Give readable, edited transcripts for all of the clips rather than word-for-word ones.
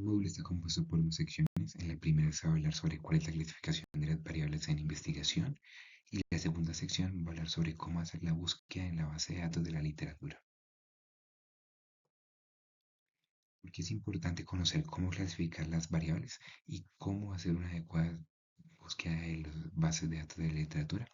El módulo está compuesto por dos secciones. En la primera se va a hablar sobre cuál es la clasificación de las variables en investigación y la segunda sección va a hablar sobre cómo hacer la búsqueda en la base de datos de la literatura. Porque es importante conocer cómo clasificar las variables y cómo hacer una adecuada búsqueda de las bases de datos de la literatura.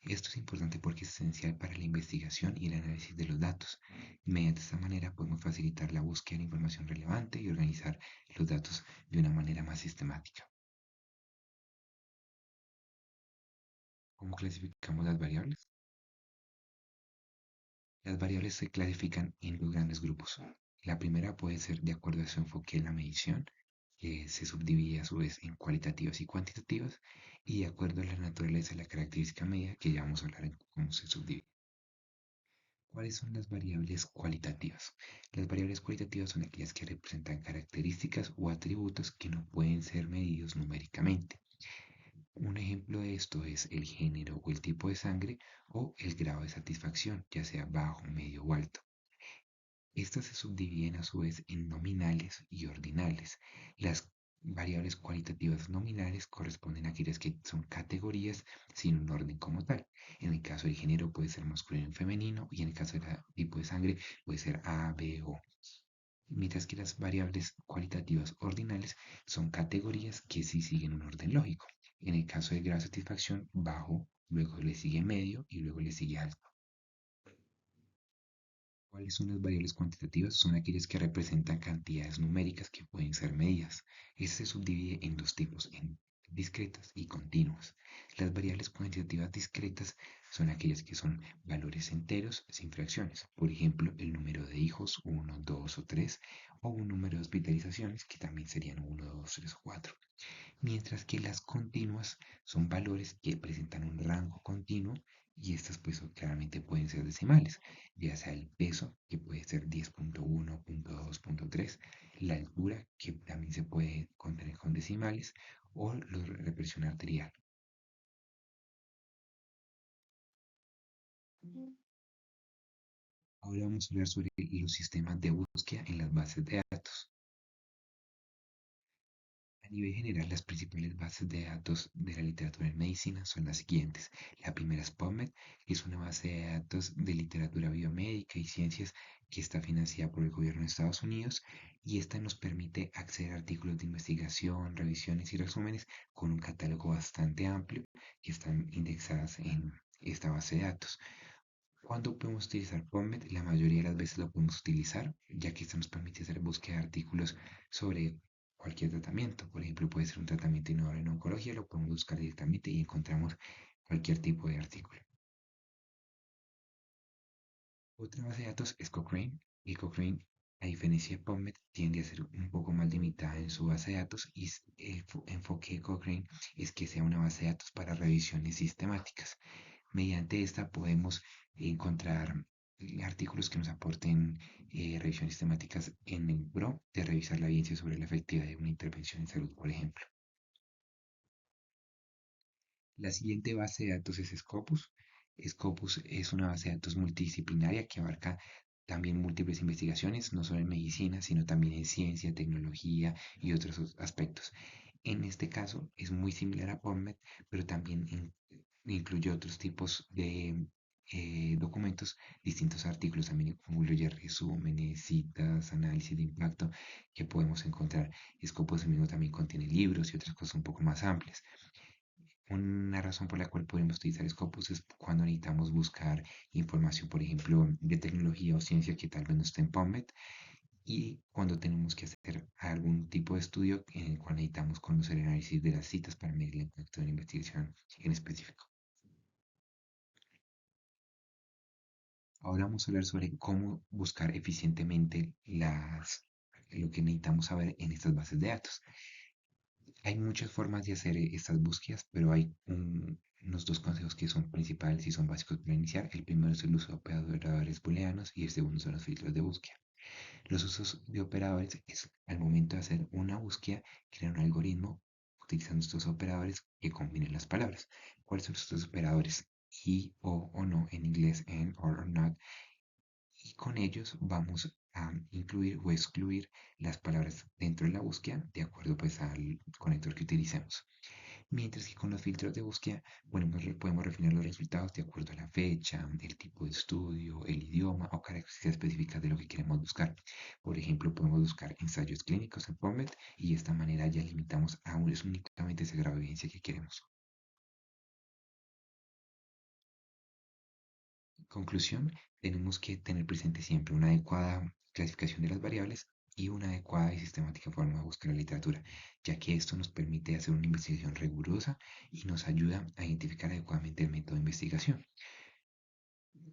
Esto es importante porque es esencial para la investigación y el análisis de los datos. Mediante esta manera podemos facilitar la búsqueda de información relevante y organizar los datos de una manera más sistemática. ¿Cómo clasificamos las variables? Las variables se clasifican en dos grandes grupos. La primera puede ser de acuerdo a su enfoque en la medición, que se subdivide a su vez en cualitativas y cuantitativas, y de acuerdo a la naturaleza de la característica medida, que ya vamos a hablar en cómo se subdivide. ¿Cuáles son las variables cualitativas? Las variables cualitativas son aquellas que representan características o atributos que no pueden ser medidos numéricamente. Un ejemplo de esto es el género o el tipo de sangre o el grado de satisfacción, ya sea bajo, medio o alto. Estas se subdividen a su vez en nominales y ordinales. Las variables cualitativas nominales corresponden a aquellas que son categorías sin un orden como tal. En el caso del género puede ser masculino y femenino y en el caso del tipo de sangre puede ser A, B o. Mientras que las variables cualitativas ordinales son categorías que sí siguen un orden lógico. En el caso del grado de satisfacción, bajo, luego le sigue medio y luego le sigue alto. ¿Cuáles son las variables cuantitativas? Son aquellas que representan cantidades numéricas que pueden ser medidas. Este se subdivide en dos tipos, en discretas y continuas. Las variables cuantitativas discretas son aquellas que son valores enteros sin fracciones. Por ejemplo, el número de hijos, 1, 2 o 3, o un número de hospitalizaciones, que también serían 1, 2, 3 o 4. Mientras que las continuas son valores que presentan un rango continuo y estas pues claramente pueden ser decimales, ya sea el peso, que puede ser 10.1, 2, 3, la altura, que también se puede contener con decimales, o la presión arterial. Ahora vamos a hablar sobre los sistemas de búsqueda en las bases de datos. A nivel general, las principales bases de datos de la literatura en medicina son las siguientes. La primera es PubMed, que es una base de datos de literatura biomédica y ciencias que está financiada por el gobierno de Estados Unidos y esta nos permite acceder a artículos de investigación, revisiones y resúmenes con un catálogo bastante amplio que están indexadas en esta base de datos. ¿Cuándo podemos utilizar PubMed? La mayoría de las veces lo podemos utilizar, ya que esto nos permite hacer búsqueda de artículos sobre cualquier tratamiento. Por ejemplo, puede ser un tratamiento innovador en oncología, lo podemos buscar directamente y encontramos cualquier tipo de artículo. Otra base de datos es Cochrane, y Cochrane, a diferencia de PubMed, tiende a ser un poco más limitada en su base de datos y el enfoque de Cochrane es que sea una base de datos para revisiones sistemáticas. Mediante esta podemos encontrar artículos que nos aporten revisiones sistemáticas en el PRO de revisar la evidencia sobre la efectividad de una intervención en salud, por ejemplo. La siguiente base de datos es Scopus. Scopus es una base de datos multidisciplinaria que abarca también múltiples investigaciones, no solo en medicina, sino también en ciencia, tecnología y otros aspectos. En este caso es muy similar a PubMed, pero también incluye otros tipos de documentos, distintos artículos, también incluye resúmenes, citas, análisis de impacto que podemos encontrar. Scopus mismo también contiene libros y otras cosas un poco más amplias. Una razón por la cual podemos utilizar Scopus es cuando necesitamos buscar información, por ejemplo, de tecnología o ciencia que tal vez no esté en PubMed y cuando tenemos que hacer algún tipo de estudio en el cual necesitamos conocer el análisis de las citas para medir el impacto de la investigación en específico. Ahora vamos a hablar sobre cómo buscar eficientemente lo que necesitamos saber en estas bases de datos. Hay muchas formas de hacer estas búsquedas, pero hay unos dos consejos que son principales y son básicos para iniciar. El primero es el uso de operadores booleanos y el segundo son los filtros de búsqueda. Los usos de operadores es al momento de hacer una búsqueda, crear un algoritmo utilizando estos operadores que combinen las palabras. ¿Cuáles son estos operadores? Y, o no, en inglés, and, or not. Y con ellos vamos a incluir o excluir las palabras dentro de la búsqueda de acuerdo pues al conector que utilicemos. Mientras que con los filtros de búsqueda, bueno, podemos refinar los resultados de acuerdo a la fecha, el tipo de estudio, el idioma o características específicas de lo que queremos buscar. Por ejemplo, podemos buscar ensayos clínicos en PubMed y de esta manera ya limitamos a únicamente ese grado de evidencia que queremos. En conclusión, tenemos que tener presente siempre una adecuada clasificación de las variables y una adecuada y sistemática forma de buscar la literatura, ya que esto nos permite hacer una investigación rigurosa y nos ayuda a identificar adecuadamente el método de investigación.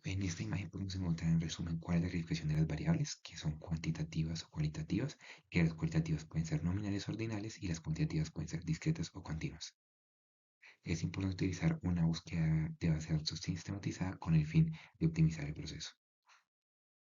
En esta imagen podemos encontrar en resumen cuál es la clasificación de las variables, que son cuantitativas o cualitativas, que las cualitativas pueden ser nominales o ordinales y las cuantitativas pueden ser discretas o continuas. Es importante utilizar una búsqueda de base de datos sistematizada con el fin de optimizar el proceso.